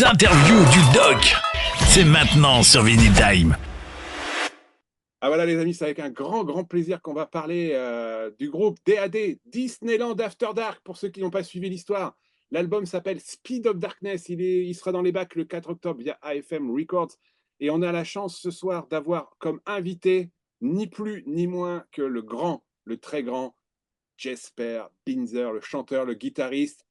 Les interviews du doc, c'est maintenant sur Vinyl Time. Ah voilà les amis, c'est avec un grand plaisir qu'on va parler du groupe DAD, Disneyland After Dark, pour ceux qui n'ont pas suivi l'histoire. L'album s'appelle Speed of Darkness, il sera dans les bacs le 4 octobre via AFM Records. Et on a la chance ce soir d'avoir comme invité ni plus ni moins que le très grand Jesper Binzer, le chanteur, le guitariste,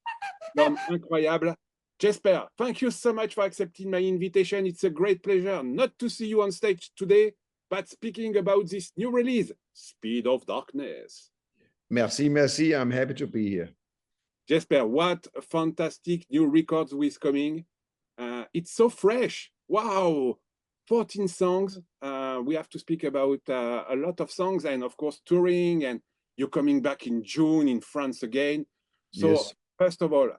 l'homme incroyable. Jesper, thank you so much for accepting my invitation. It's a great pleasure not to see you on stage today, but speaking about this new release, Speed of Darkness. Merci, merci. I'm happy to be here. Jesper, what a fantastic new records with coming. It's so fresh. Wow. 14 songs. We have to speak about a lot of songs and, of course, touring. And you're coming back in June in France again. So, yes. First of all,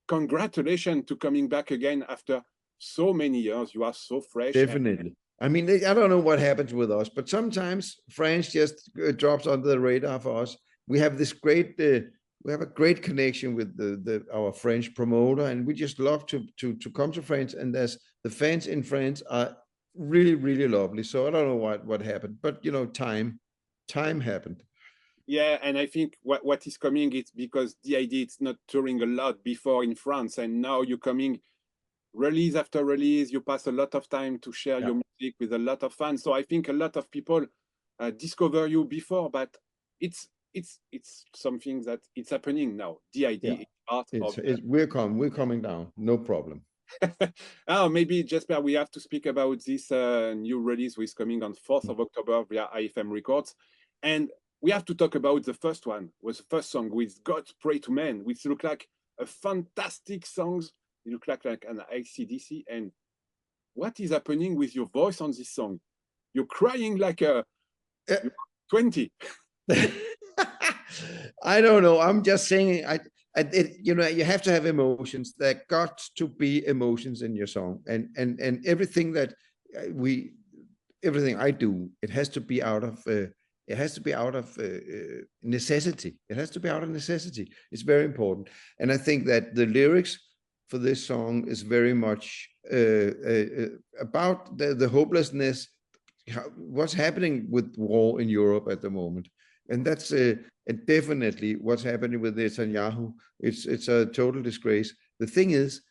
congratulations to coming back again after so many years. You are so fresh. Definitely. I mean, I don't know what happens with us, but sometimes France just drops under the radar for us. We have this great, we have a great connection with our French promoter, and we just love to come to France. And the fans in France are really lovely. So I don't know what happened, but you know, time happened. Yeah, and I think what is coming is because the idea it's not touring a lot before in France, and now you're coming release after release. You pass a lot of time to share your music with a lot of fans. So I think a lot of people discover you before, but it's something that it's happening now. The idea is part of we're coming down, no problem. Oh, maybe Jesper, we have to speak about this new release which is coming on 4th of October via IFM Records, and we have to talk about the first one. Was the first song with God Pray to Men, which look like a fantastic songs. You look like an AC/DC. And what is happening with your voice on this song? You're crying like a 20. I don't know. I'm just saying, you know, you have to have emotions. There got to be emotions in your song, and everything that everything I do, it has to be out of necessity. It has to be out of necessity. It's very important, and I think that the lyrics for this song is very much about the hopelessness, what's happening with war in Europe at the moment. And that's definitely what's happening with Netanyahu. It's a total disgrace. The thing is,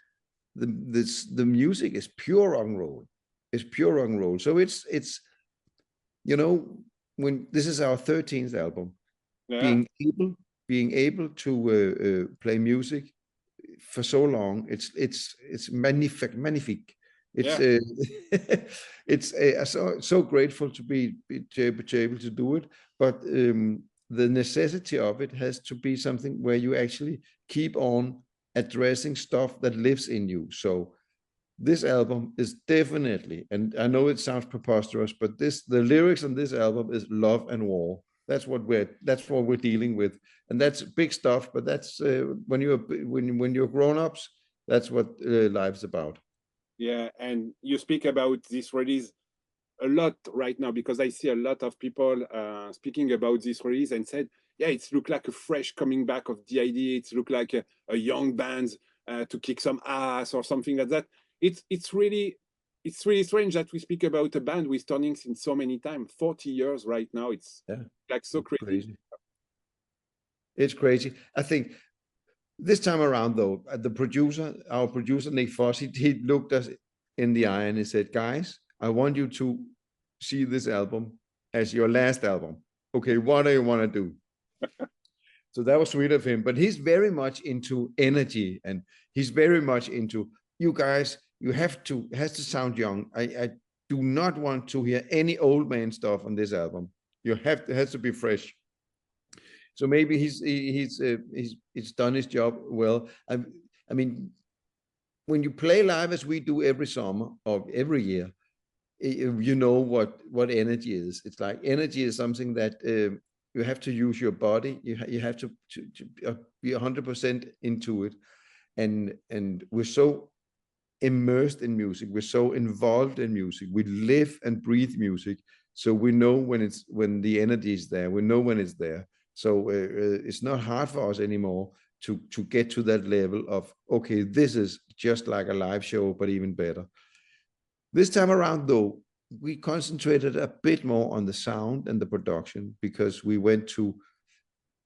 the music is pure rock and roll. It's pure rock and roll. So it's you know, when this is our 13th album, being able to play music for so long, it's magnifique. It's so grateful to be able to do it, but the necessity of it has to be something where you actually keep on addressing stuff that lives in you. So this album is definitely, and I know it sounds preposterous, but the lyrics on this album is love and war. That's what we're dealing with, and that's big stuff. But that's when you're grown-ups, that's what life's about. Yeah, and you speak about this release a lot right now, because I see a lot of people speaking about this release and said, yeah, it's look like a fresh coming back of the idea. It's look like a young band to kick some ass or something like that. It's really strange that we speak about a band with turning since so many times, 40 years right now. It's like so crazy. It's crazy. I think this time around, though, our producer, Nick Foss, he looked us in the eye and he said, guys, I want you to see this album as your last album. Okay, what do you want to do? So that was sweet of him, but he's very much into energy, and he's very much into, you guys, it has to sound young. I do not want to hear any old man stuff on this album. It has to be fresh. So maybe he's done his job well. I mean, when you play live as we do every summer or every year, you know what energy is. It's like energy is something that you have to use your body. You have to be 100% into it, and we're so immersed in music. We're so involved in music. We live and breathe music, so we know when the energy is there. We know when it's there. So it's not hard for us anymore to get to that level of, okay, this is just like a live show, but even better. This time around, though, we concentrated a bit more on the sound and the production, because we went to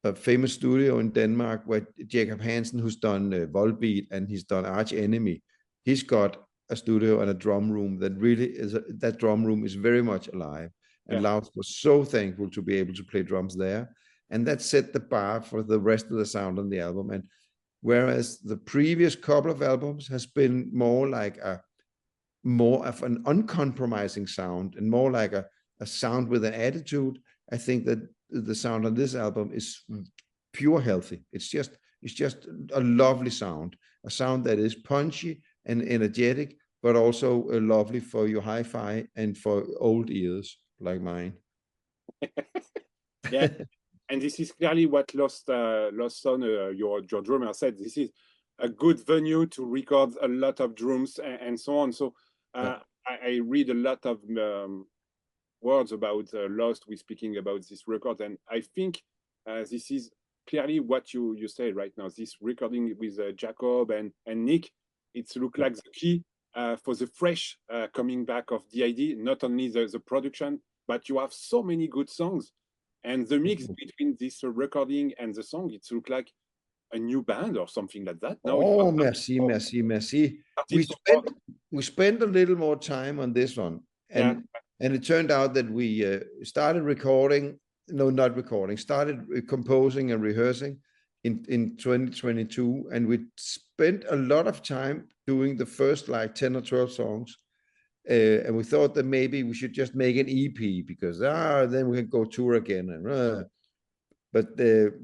a famous studio in Denmark where Jacob Hansen, who's done Volbeat and he's done Arch Enemy, he's got a studio and a drum room that really is, that drum room is very much alive. And Lars was so thankful to be able to play drums there. And that set the bar for the rest of the sound on the album. And whereas the previous couple of albums has been more like more of an uncompromising sound and more like a sound with an attitude, I think that the sound on this album is pure healthy. It's just a lovely sound, a sound that is punchy and energetic, but also lovely for your hi-fi and for old ears like mine. Yeah, and this is clearly what Lost Son, your drummer, said. This is a good venue to record a lot of drums and so on. So I read a lot of words about Lost. We're speaking about this record, and I think this is clearly what you say right now. This recording with Jacob and Nick, it's look like the key for the fresh coming back of the idea. Not only the production, but you have so many good songs, and the mix between this recording and the song, it look like a new band or something like that. Now, oh, merci. We spent a little more time on this one, and it turned out that we started composing and rehearsing in 2022, and we spent a lot of time doing the first like 10 or 12 songs, and we thought that maybe we should just make an EP, because then we can go tour again. But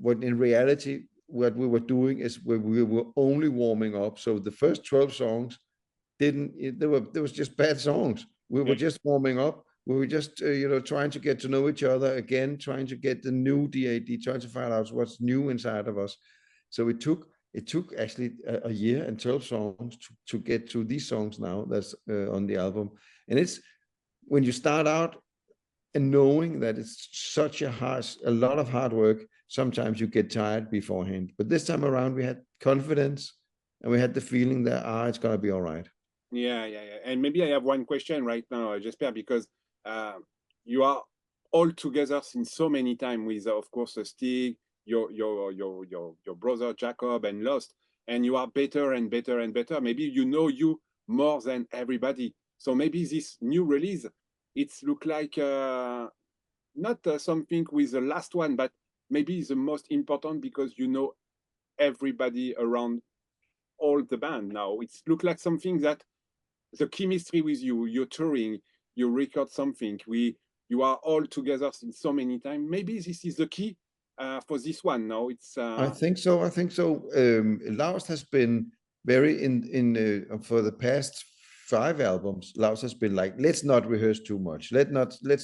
what in reality, what we were doing is we were only warming up. So the first 12 songs there was just bad songs. We were just warming up. We were just trying to get to know each other again, trying to get the new DAD, trying to find out what's new inside of us. So it took actually a year and 12 songs to get to these songs now that's on the album. And it's when you start out and knowing that it's such a lot of hard work, sometimes you get tired beforehand. But this time around, we had confidence and we had the feeling that it's gonna be all right. Yeah. And maybe I have one question right now, Jesper, because you are all together since so many times with, of course, Stig, your brother Jacob, and Lost, and you are better and better and better. Maybe you know you more than everybody. So maybe this new release, it's look like not something with the last one, but maybe the most important, because you know everybody around all the band now. It's look like something that the chemistry with you're touring, you record something, you are all together since so many times. Maybe this is the key for this one. No, it's I think so. Lars has been very in for the past 5 albums. Lars has been like, let's not rehearse too much. Let's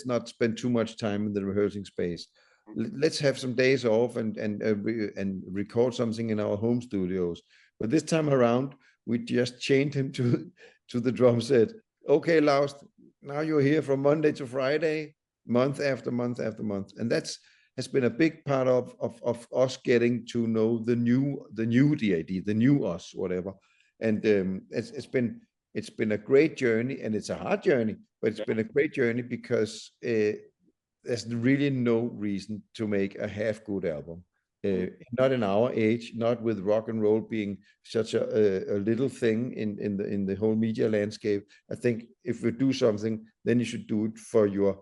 not spend too much time in the rehearsing space. Let's have some days off and record something in our home studios. But this time around, we just chained him to the drum set. Okay, Lars, now you're here from Monday to Friday, month after month after month, and has been a big part of us getting to know the new DAD, the new us, whatever. And it's been a great journey, and it's a hard journey, but it's been a great journey, because there's really no reason to make a half good album. Not in our age, not with rock and roll being such a little thing in the whole media landscape. I think if you do something, then you should do it for your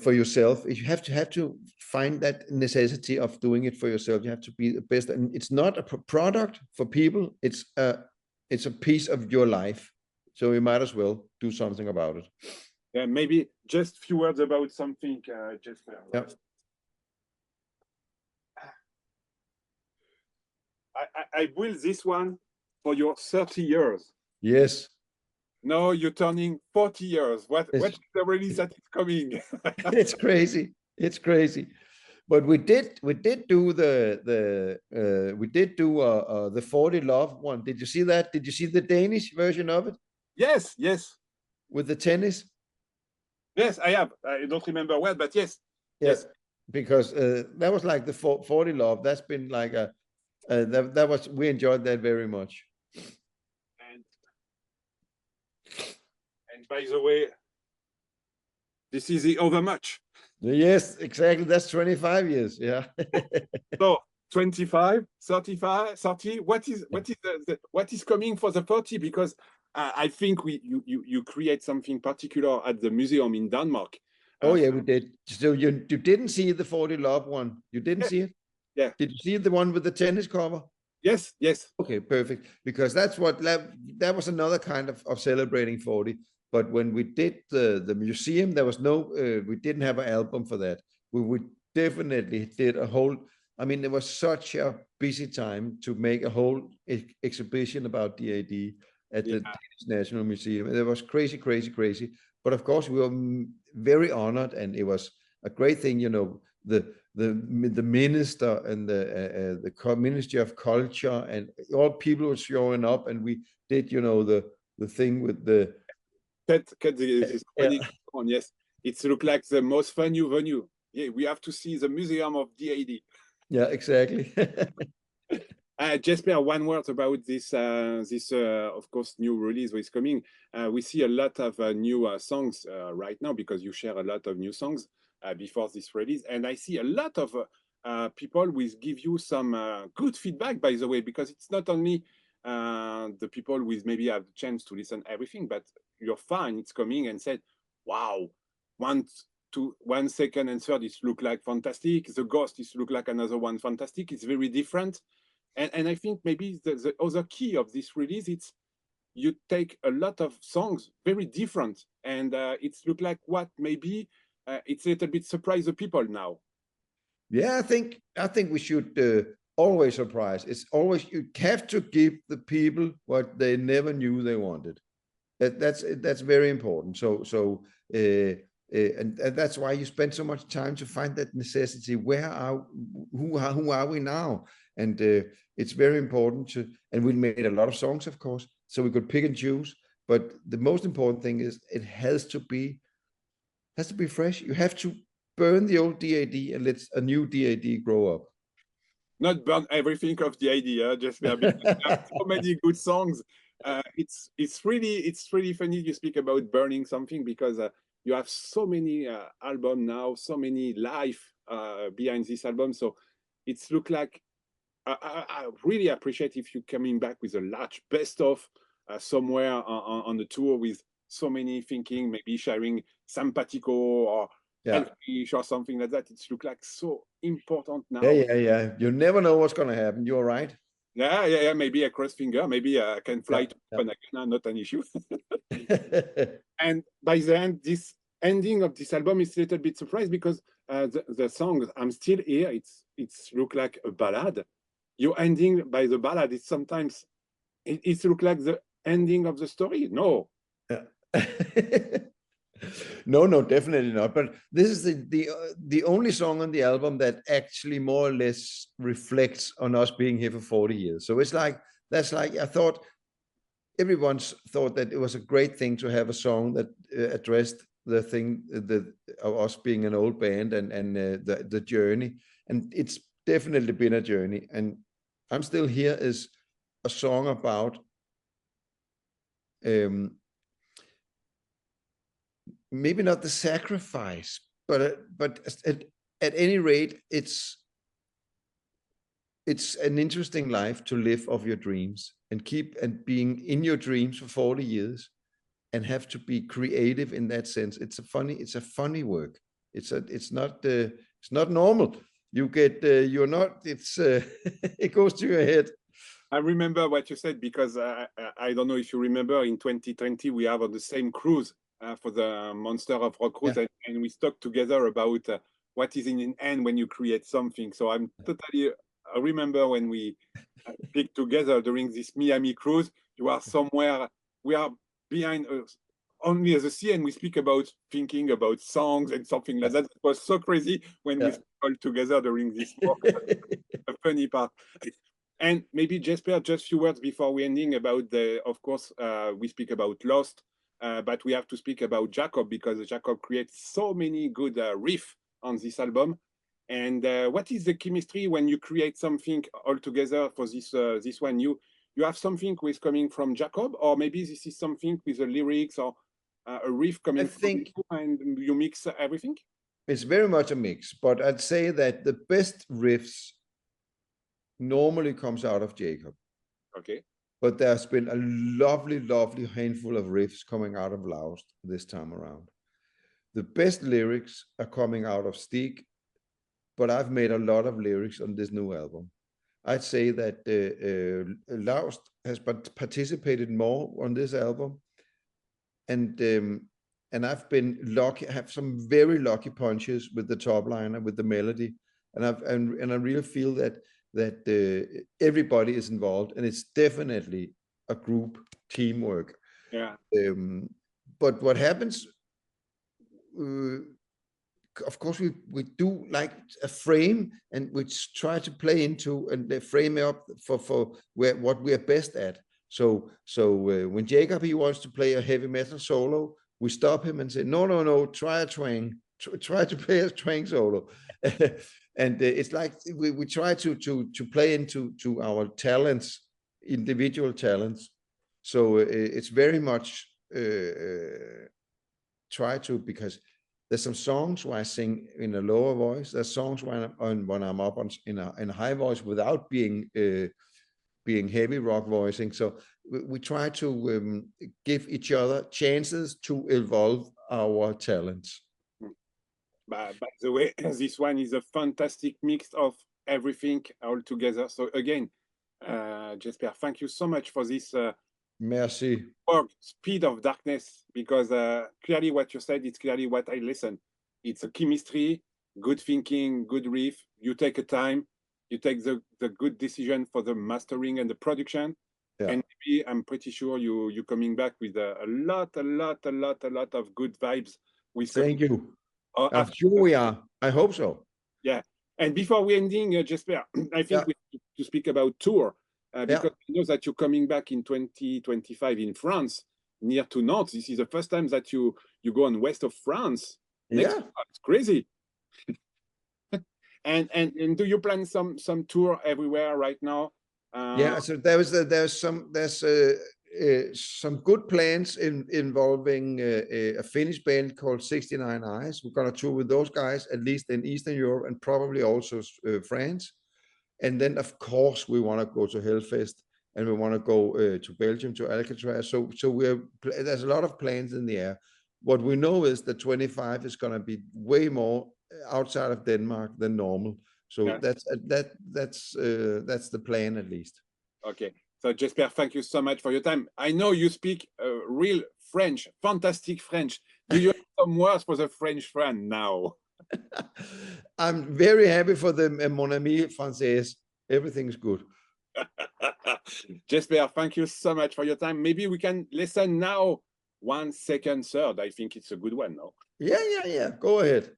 for yourself. You have to find that necessity of doing it for yourself. You have to be the best, and it's not a product for people. It's a piece of your life, so you might as well do something about it. Yeah, maybe just a few words about something, Jesper. Yeah. I built this one for your 30 years. Yes. Now you're turning 40 years. What's the release that is coming? It's crazy. It's crazy. But we did do the 40 Love one. Did you see that? Did you see the Danish version of it? Yes. With the tennis? Yes, I have. I don't remember well, but yes. because that was like the 40 Love. That's been like that was, we enjoyed that very much. And by the way, this is the Overmuch. Yes, exactly. That's 25 years. Yeah. So 25, 35, 30. What is what is coming for the 40? Because I think you create something particular at the museum in Denmark. Oh yeah, we did. So you didn't see the 40 Love one? You didn't see it? Yeah. Did you see the one with the tennis cover? Yes, yes. Okay, perfect. Because that's what that was another kind of celebrating 40. But when we did the museum, there was no we didn't have an album for that. We definitely did a whole. I mean, it was such a busy time to make a whole exhibition about DAD at the Danish National Museum. And it was crazy, crazy, crazy. But of course, we were very honored, and it was a great thing. You know, the minister and the Ministry of Culture and all people were showing up, and we did, you know, the thing with the Cut this on. Yes, it looks like the most fun venue. Yeah, we have to see the Museum of DAD. Yeah, exactly. Jesper, one word about this of course new release is coming. We see a lot of new songs right now, because you share a lot of new songs before this release, and I see a lot of people will give you some good feedback, by the way, because it's not only the people with maybe have the chance to listen everything, but your fan it's coming and said, wow, 1, 2, 1 second and third is look like fantastic, the Ghost is look like another one fantastic, it's very different. And I think maybe the other key of this release, it's you take a lot of songs very different, and it's look like what maybe it's a little bit surprise the people now. Yeah, I think we should always surprise. It's always, you have to give the people what they never knew they wanted. That's very important. And that's why you spend so much time to find that necessity. Who are we now? And it's very important to. And we made a lot of songs, of course, so we could pick and choose. But the most important thing is it has to be fresh. You have to burn the old DAD and let a new DAD grow up. Not burn everything of the idea, just there are so many good songs. It's really funny you speak about burning something, because you have so many albums now, so many life behind this album. So it's look like I really appreciate if you coming back with a large best of somewhere on the tour with so many thinking, maybe sharing Simpatico or Elfish or something like that. It's look like so important now. Yeah. You never know what's going to happen. You're right. Yeah. Maybe a cross finger. Maybe I can fly to Copenhagen, not an issue. And by the end, this ending of this album is a little bit surprised, because the song "I'm Still Here," it's look like a ballad. Your ending by the ballad is sometimes it look like the ending of the story. No. No, definitely not. But this is the only song on the album that actually more or less reflects on us being here for 40 years. So it's like, I thought everyone's thought that it was a great thing to have a song that addressed the thing of us being an old band and the journey. And it's definitely been a journey. And I'm Still Here is a song about maybe not the sacrifice, but at any rate, it's an interesting life to live of your dreams and keep and being in your dreams for 40 years and have to be creative in that sense. It's a funny work. It's not normal. You get you're not. It's it goes to your head. I remember what you said, because I don't know if you remember, in 2020 we have on the same cruise for the Monster of Rock cruise, and we talked together about what is in the end when you create something. So I remember when we picked together during this Miami cruise. You are somewhere, we are behind only as a sea, and we speak about thinking about songs and something like that. It was so crazy when we all together during this walk. A funny part. And maybe Jesper, just a few words before we ending about of course, we speak about Lost, but we have to speak about Jacob, because Jacob creates so many good riffs on this album. And what is the chemistry when you create something all together for this one? You have something with coming from Jacob, or maybe this is something with the lyrics or a riff coming from you, and you mix everything? It's very much a mix, but I'd say that the best riffs normally comes out of Jacob. Okay. But there's been a lovely, lovely handful of riffs coming out of Laust this time around. The best lyrics are coming out of Stig, but I've made a lot of lyrics on this new album. I'd say that Laust has participated more on this album, and I've been lucky. I have some very lucky punches with the top liner, with the melody, and I really feel that everybody is involved, and it's definitely a group teamwork. Yeah. But what happens? Of course, we do like a frame, and we try to play into and frame up for what we are best at. So when Jacob, he wants to play a heavy metal solo, we stop him and say, no, try a twang, try to play a twang solo. And it's like we try to play into our talents, individual talents. So it's very much try to, because there's some songs where I sing in a lower voice. There's songs when I'm up in a high voice without being heavy rock voicing. So we try to give each other chances to evolve our talents. By the way, this one is a fantastic mix of everything all together. So again, Jesper, thank you so much for this Merci. work, Speed of Darkness, because clearly what you said, it's clearly what I listen. It's a chemistry, good thinking, good riff. You take a time, you take the good decision for the mastering and the production. Yeah. And maybe I'm pretty sure you're coming back with a lot of good vibes. Thank you. I'm sure we are. I hope so. Yeah. And before we ending, Jesper, I think we need to speak about tour. Because I know that you're coming back in 2025 in France, near to Nantes. This is the first time that you go on west of France. It's crazy. and do you plan some tour everywhere right now? So there's some good plans involving a Finnish band called 69 Eyes. We're gonna tour with those guys, at least in Eastern Europe and probably also France. And then, of course, we want to go to Hellfest, and we want to go to Belgium, to Alcatraz. So there's a lot of plans in the air. What we know is that 25 is going to be way more outside of Denmark than normal. So that's the plan, at least. Okay. So Jesper, thank you so much for your time. I know you speak real French, fantastic French. Do you have some words for the French friend now? I'm very happy for them, mon ami français. Everything's good. Jesper, thank you so much for your time. Maybe we can listen now 1 second third. I think it's a good one now. Yeah. Go ahead.